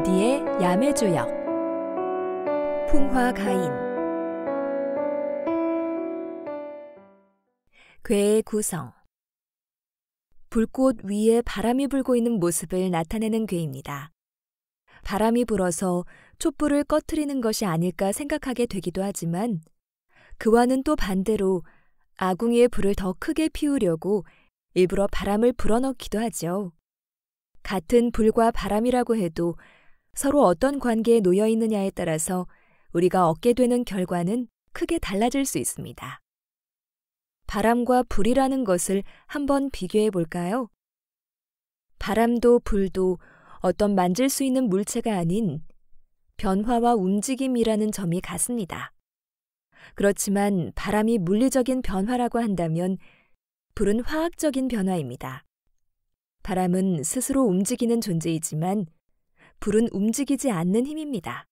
모디의 야매주역 풍화가인 괴의 구성 불꽃 위에 바람이 불고 있는 모습을 나타내는 괴입니다. 바람이 불어서 촛불을 꺼트리는 것이 아닐까 생각하게 되기도 하지만 그와는 또 반대로 아궁이의 불을 더 크게 피우려고 일부러 바람을 불어넣기도 하죠. 같은 불과 바람이라고 해도 서로 어떤 관계에 놓여 있느냐에 따라서 우리가 얻게 되는 결과는 크게 달라질 수 있습니다. 바람과 불이라는 것을 한번 비교해 볼까요? 바람도 불도 어떤 만질 수 있는 물체가 아닌 변화와 움직임이라는 점이 같습니다. 그렇지만 바람이 물리적인 변화라고 한다면 불은 화학적인 변화입니다. 바람은 스스로 움직이는 존재이지만 불은 움직이지 않는 힘입니다.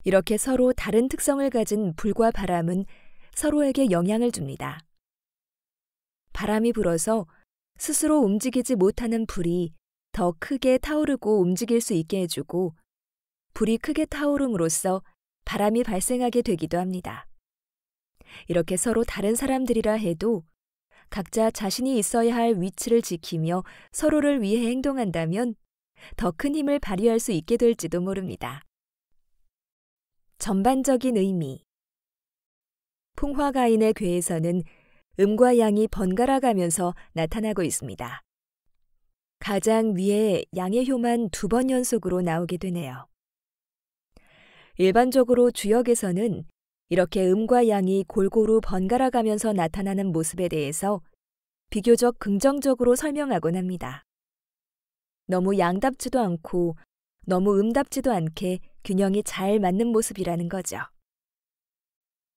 이렇게 서로 다른 특성을 가진 불과 바람은 서로에게 영향을 줍니다. 바람이 불어서 스스로 움직이지 못하는 불이 더 크게 타오르고 움직일 수 있게 해주고 불이 크게 타오름으로써 바람이 발생하게 되기도 합니다. 이렇게 서로 다른 사람들이라 해도 각자 자신이 있어야 할 위치를 지키며 서로를 위해 행동한다면 더 큰 힘을 발휘할 수 있게 될지도 모릅니다. 전반적인 의미 풍화가인의 괴에서는 음과 양이 번갈아 가면서 나타나고 있습니다. 가장 위에 양의 효만 2번 연속으로 나오게 되네요. 일반적으로 주역에서는 이렇게 음과 양이 골고루 번갈아 가면서 나타나는 모습에 대해서 비교적 긍정적으로 설명하곤 합니다. 너무 양답지도 않고 너무 음답지도 않게 균형이 잘 맞는 모습이라는 거죠.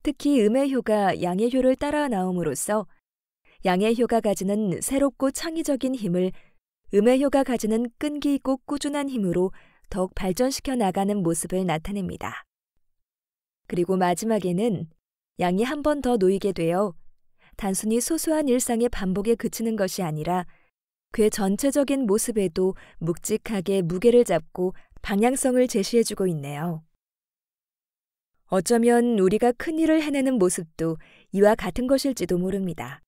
특히 음의 효가 양의 효를 따라 나옴으로써 양의 효가 가지는 새롭고 창의적인 힘을 음의 효가 가지는 끈기 있고 꾸준한 힘으로 더욱 발전시켜 나가는 모습을 나타냅니다. 그리고 마지막에는 양이 한 번 더 놓이게 되어 단순히 소소한 일상의 반복에 그치는 것이 아니라 괴 전체적인 모습에도 묵직하게 무게를 잡고 방향성을 제시해주고 있네요. 어쩌면 우리가 큰 일을 해내는 모습도 이와 같은 것일지도 모릅니다.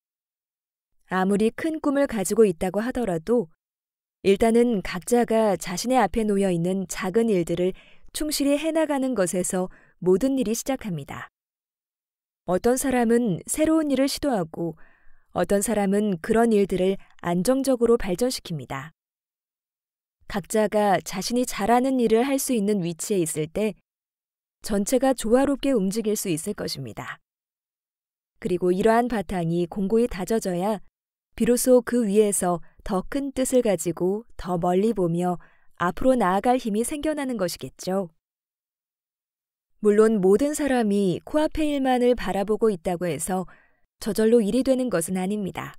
아무리 큰 꿈을 가지고 있다고 하더라도 일단은 각자가 자신의 앞에 놓여 있는 작은 일들을 충실히 해나가는 것에서 모든 일이 시작합니다. 어떤 사람은 새로운 일을 시도하고 어떤 사람은 그런 일들을 안정적으로 발전시킵니다. 각자가 자신이 잘하는 일을 할 수 있는 위치에 있을 때 전체가 조화롭게 움직일 수 있을 것입니다. 그리고 이러한 바탕이 공고히 다져져야 비로소 그 위에서 더 큰 뜻을 가지고 더 멀리 보며 앞으로 나아갈 힘이 생겨나는 것이겠죠. 물론 모든 사람이 코앞의 일만을 바라보고 있다고 해서 저절로 일이 되는 것은 아닙니다.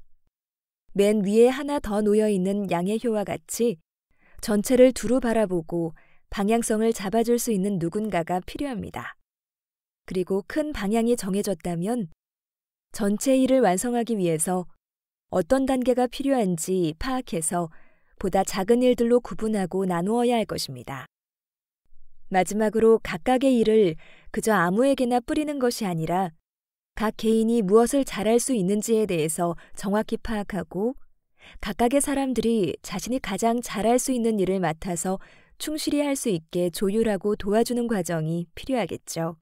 맨 위에 하나 더 놓여있는 양의 효와 같이 전체를 두루 바라보고 방향성을 잡아줄 수 있는 누군가가 필요합니다. 그리고 큰 방향이 정해졌다면 전체 일을 완성하기 위해서 어떤 단계가 필요한지 파악해서 보다 작은 일들로 구분하고 나누어야 할 것입니다. 마지막으로 각각의 일을 그저 아무에게나 뿌리는 것이 아니라 각 개인이 무엇을 잘할 수 있는지에 대해서 정확히 파악하고 각각의 사람들이 자신이 가장 잘할 수 있는 일을 맡아서 충실히 할 수 있게 조율하고 도와주는 과정이 필요하겠죠.